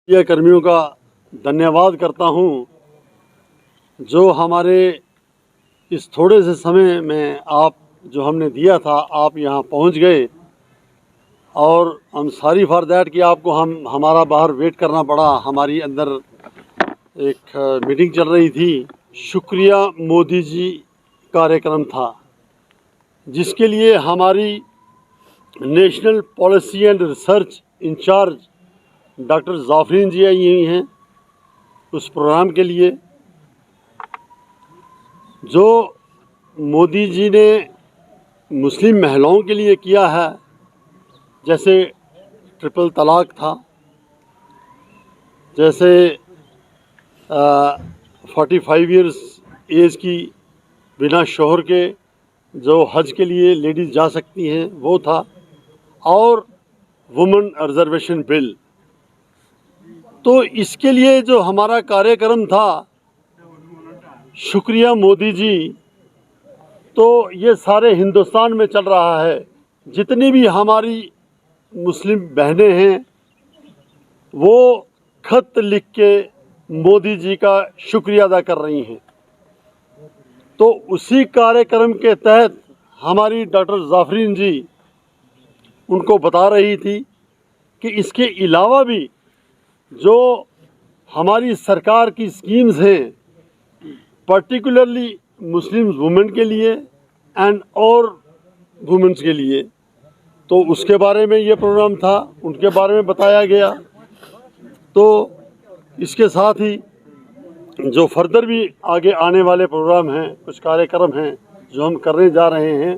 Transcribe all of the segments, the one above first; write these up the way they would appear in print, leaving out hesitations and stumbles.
Media कर्मियों का धन्यवाद करता हूं जो हमारे इस थोड़े से समय में आप जो हमने दिया था आप यहां पहुंच गए और हम सॉरी फॉर दैट कि आपको हमारा बाहर वेट करना पड़ा। हमारी अंदर एक मीटिंग चल रही थी। शुक्रिया मोदी जी कार्यक्रम था जिसके लिए हमारी national policy and research in-charge doctor Jafreen ji आई हुई हैं। उस प्रोग्राम के लिए जो मोदी जी ने मुस्लिम महिलाओं के लिए किया है, जैसे ट्रिपल तलाक था, जैसे 45 इयर्स एज की बिना शोहर के जो हज के लिए लेडीज़ जा सकती हैं वो था, और वुमेन रिजर्वेशन बिल। तो इसके लिए जो हमारा कार्यक्रम था, शुक्रिया मोदी जी, तो ये सारे हिंदुस्तान में चल रहा है। जितनी भी हमारी मुस्लिम बहनें हैं वो खत लिख के मोदी जी का शुक्रिया अदा कर रही हैं। तो उसी कार्यक्रम के तहत हमारी डॉक्टर जाफरीन जी उनको बता रही थी कि इसके अलावा भी जो हमारी सरकार की स्कीम्स हैं पर्टिकुलरली मुस्लिम वुमेन के लिए एंड और वुमेन्स के लिए, तो उसके बारे में ये प्रोग्राम था, उनके बारे में बताया गया। तो इसके साथ ही जो फर्दर भी आगे आने वाले प्रोग्राम हैं, कुछ कार्यक्रम हैं जो हम करने जा रहे हैं,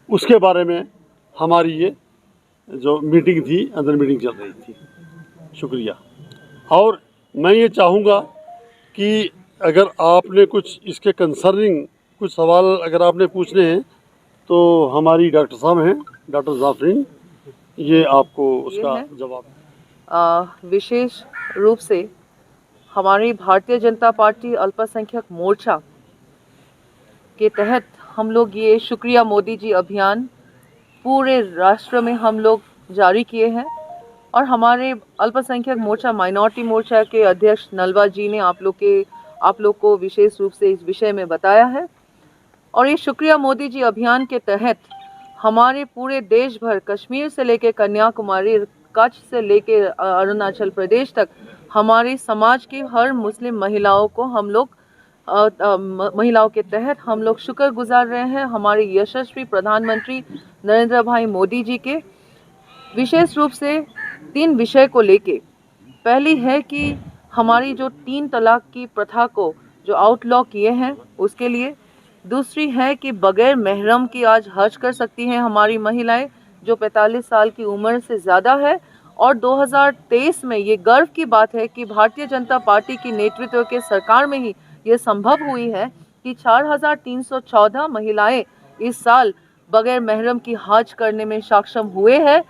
उसके बारे में हमारी ये जो मीटिंग थी, अंदर मीटिंग चल रही थी। शुक्रिया। और मैं ये चाहूँगा कि अगर आपने कुछ इसके कंसर्निंग कुछ सवाल अगर आपने पूछने हैं तो हमारी डॉक्टर साहब हैं, डॉक्टर जाफरीन, ये आपको उसका जवाब। विशेष रूप से हमारी भारतीय जनता पार्टी अल्पसंख्यक मोर्चा के तहत हम लोग ये शुक्रिया मोदी जी अभियान पूरे राष्ट्र में हम लोग जारी किए हैं। और हमारे अल्पसंख्यक मोर्चा माइनॉरिटी मोर्चा के अध्यक्ष नलवा जी ने आप लोग को विशेष रूप से इस विषय में बताया है। और ये शुक्रिया मोदी जी अभियान के तहत हमारे पूरे देश भर, कश्मीर से लेकर कन्याकुमारी, कच्छ से लेकर अरुणाचल प्रदेश तक, हमारी समाज की हर मुस्लिम महिलाओं को हम लोग महिलाओं के तहत हम लोग शुक्र गुजार रहे हैं हमारे यशस्वी प्रधानमंत्री नरेंद्र भाई मोदी जी के, विशेष रूप से 3 विषय को लेके। पहली है कि हमारी जो 3 तलाक की प्रथा को जो आउटलॉ किए हैं उसके लिए। दूसरी है कि बगैर महरम की आज हज कर सकती हैं हमारी महिलाएं जो 45 साल की उम्र से ज़्यादा है। और 2023 में ये गर्व की बात है कि भारतीय जनता पार्टी की नेतृत्व के सरकार में ही ये संभव हुई है कि 4314 महिलाएं इस साल बगैर महरम की हज करने में सक्षम हुए हैं।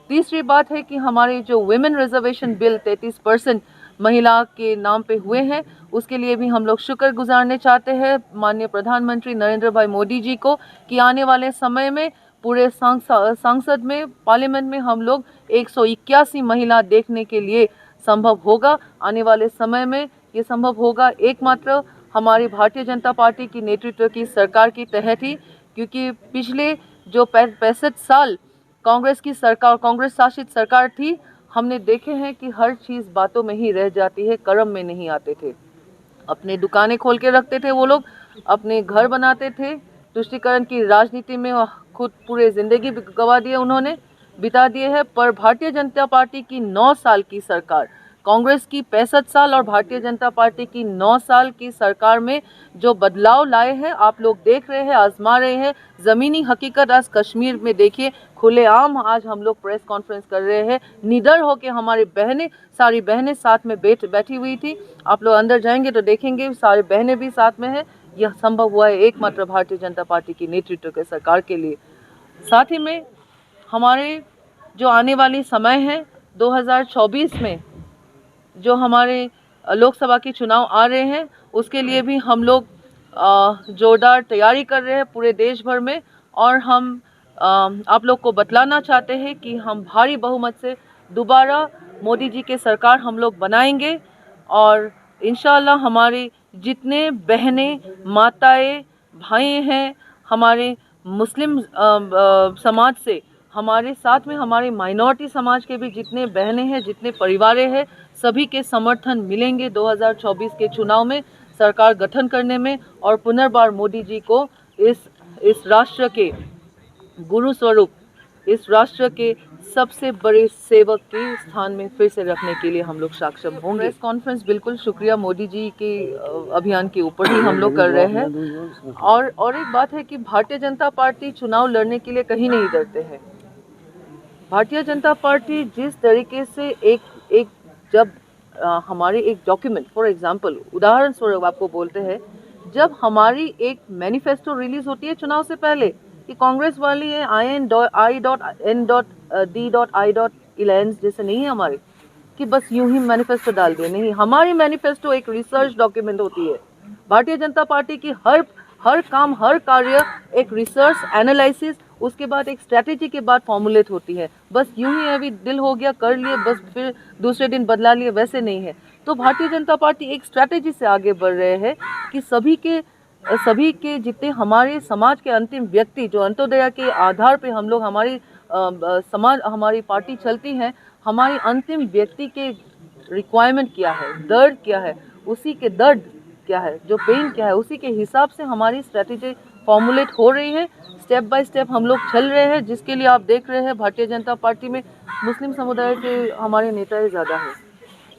तीसरी बात है कि हमारे जो वुमेन रिजर्वेशन बिल 33% महिला के नाम पे हुए हैं, उसके लिए भी हम लोग शुक्र गुजारने चाहते हैं माननीय प्रधानमंत्री नरेंद्र भाई मोदी जी को कि आने वाले समय में पूरे संसद में, पार्लियामेंट में हम लोग 181 महिला देखने के लिए संभव होगा। आने वाले समय में ये संभव होगा एकमात्र हमारी भारतीय जनता पार्टी की नेतृत्व की सरकार के तहत ही, क्योंकि पिछले जो 65 साल कांग्रेस की सरकार, कांग्रेस शासित सरकार थी, हमने देखे हैं कि हर चीज़ बातों में ही रह जाती है, कर्म में नहीं आते थे। अपने दुकानें खोल के रखते थे वो लोग, अपने घर बनाते थे, तुष्टीकरण की राजनीति में खुद पूरे ज़िंदगी गंवा दिए उन्होंने, बिता दिए हैं। पर भारतीय जनता पार्टी की 9 साल की सरकार, कांग्रेस की 65 साल और भारतीय जनता पार्टी की 9 साल की सरकार में जो बदलाव लाए हैं आप लोग देख रहे हैं, आजमा रहे हैं। ज़मीनी हकीकत आज कश्मीर में देखिए, खुलेआम आज हम लोग प्रेस कॉन्फ्रेंस कर रहे हैं, निडर होकर हमारी बहनें, सारी बहनें साथ में बैठी हुई थी। आप लोग अंदर जाएंगे तो देखेंगे सारी बहनें भी साथ में हैं। यह संभव हुआ है एकमात्र भारतीय जनता पार्टी की नेतृत्व के सरकार के लिए। साथ ही में हमारे जो आने वाली समय है 2024 में जो हमारे लोकसभा के चुनाव आ रहे हैं, उसके लिए भी हम लोग जोरदार तैयारी कर रहे हैं पूरे देश भर में। और हम आप लोग को बतलाना चाहते हैं कि हम भारी बहुमत से दोबारा मोदी जी के सरकार हम लोग बनाएंगे और इंशाअल्लाह हमारे जितने बहनें, माताएं, भाई हैं, हमारे मुस्लिम समाज से, हमारे साथ में हमारे माइनॉरिटी समाज के भी जितने बहनें हैं, जितने परिवारें हैं, सभी के समर्थन मिलेंगे 2024 के चुनाव में सरकार गठन करने में और पुनर्बार मोदी जी को इस राष्ट्र के गुरु स्वरूप, इस राष्ट्र के सबसे बड़े सेवक के स्थान में फिर से रखने के लिए हम लोग सक्षम होंगे। प्रेस कॉन्फ्रेंस बिल्कुल शुक्रिया मोदी जी के अभियान के ऊपर ही हम लोग कर रहे हैं। और एक बात है कि भारतीय जनता पार्टी चुनाव लड़ने के लिए कहीं नहीं डरते हैं। भारतीय जनता पार्टी जिस तरीके से जब हमारे एक डॉक्यूमेंट, फॉर एग्जांपल उदाहरण स्वरूप आपको बोलते हैं, जब हमारी एक मैनिफेस्टो रिलीज होती है चुनाव से पहले कि कांग्रेस वाली है in.i.n.d.i.11 जैसे नहीं है हमारे कि बस यूं ही मैनिफेस्टो डाल दिए, नहीं, हमारी मैनिफेस्टो एक रिसर्च डॉक्यूमेंट होती है। भारतीय जनता पार्टी की हर काम, हर कार्य एक रिसर्च एनालिसिस, उसके बाद एक स्ट्रैटेजी के बाद फॉर्मुलेट होती है। बस यूं ही अभी दिल हो गया कर लिए, बस फिर दूसरे दिन बदला लिए, वैसे नहीं है। तो भारतीय जनता पार्टी एक स्ट्रैटेजी से आगे बढ़ रहे हैं कि सभी के जितने हमारे समाज के अंतिम व्यक्ति, जो अंत्योदय के आधार पे हम लोग हमारी पार्टी चलती है, हमारी अंतिम व्यक्ति के रिक्वायरमेंट क्या है, दर्द क्या है, उसी के दर्द क्या है, जो पेन क्या है, उसी के हिसाब से हमारी स्ट्रैटेजी फॉर्मुलेट हो रही है। स्टेप बाय स्टेप हम लोग चल रहे हैं, जिसके लिए आप देख रहे हैं भारतीय जनता पार्टी में मुस्लिम समुदाय के हमारे नेता ज़्यादा है।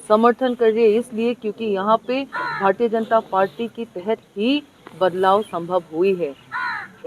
समर्थन करिए इसलिए क्योंकि यहाँ पे भारतीय जनता पार्टी के तहत ही बदलाव संभव हुई है।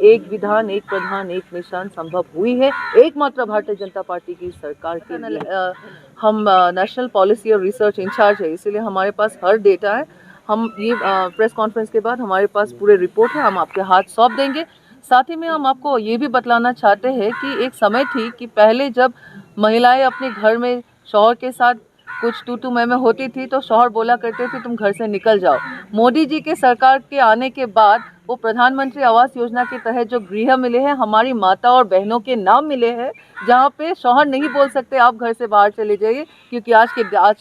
एक विधान, एक प्रधान, एक निशान संभव हुई है एकमात्र भारतीय जनता पार्टी की सरकार के लिए। हम नेशनल पॉलिसी और रिसर्च इंचार्ज है, इसीलिए हमारे पास हर डेटा है। हम ये प्रेस कॉन्फ्रेंस के बाद हमारे पास पूरे रिपोर्ट है, हम आपके हाथ सौंप देंगे। साथ ही में हम आपको ये भी बतलाना चाहते हैं कि एक समय थी कि पहले जब महिलाएं अपने घर में शौहर के साथ कुछ तू मैं होती थी तो शौहर बोला करते थे तुम घर से निकल जाओ। मोदी जी के सरकार के आने के बाद वो प्रधानमंत्री आवास योजना के तहत जो गृह मिले हैं, हमारी माता और बहनों के नाम मिले हैं, जहाँ पे शौहर नहीं बोल सकते आप घर से बाहर चले जाइए, क्योंकि आज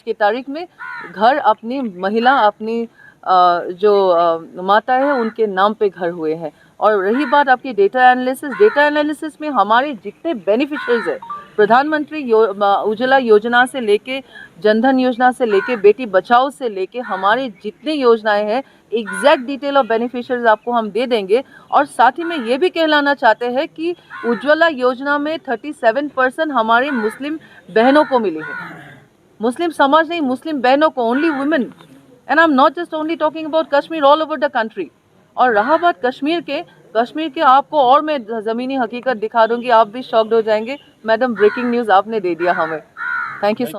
के तारीख में घर अपनी महिला, अपनी जो माता है उनके नाम पे घर हुए हैं। और रही बात आपकी डेटा एनालिसिस में हमारे जितने बेनिफिशरीज है, प्रधानमंत्री उज्ज्वला योजना से लेके, जनधन योजना से लेके, बेटी बचाओ से लेके, हमारे जितने योजनाएं हैं एग्जैक्ट डिटेल ऑफ बेनिफिशरीज आपको हम दे देंगे। और साथ ही में ये भी कहलाना चाहते हैं कि उज्ज्वला योजना में 37% हमारे मुस्लिम बहनों को मिली है। मुस्लिम समाज नहीं, मुस्लिम बहनों को, only women. And I am not just only talking about Kashmir, all over the country. और रहा बात कश्मीर के आपको और मैं ज़मीनी हकीकत दिखा दूंगी, आप भी शॉक्ड हो जाएंगे। मैडम, ब्रेकिंग न्यूज़ आपने दे दिया हमें। Thank you so much.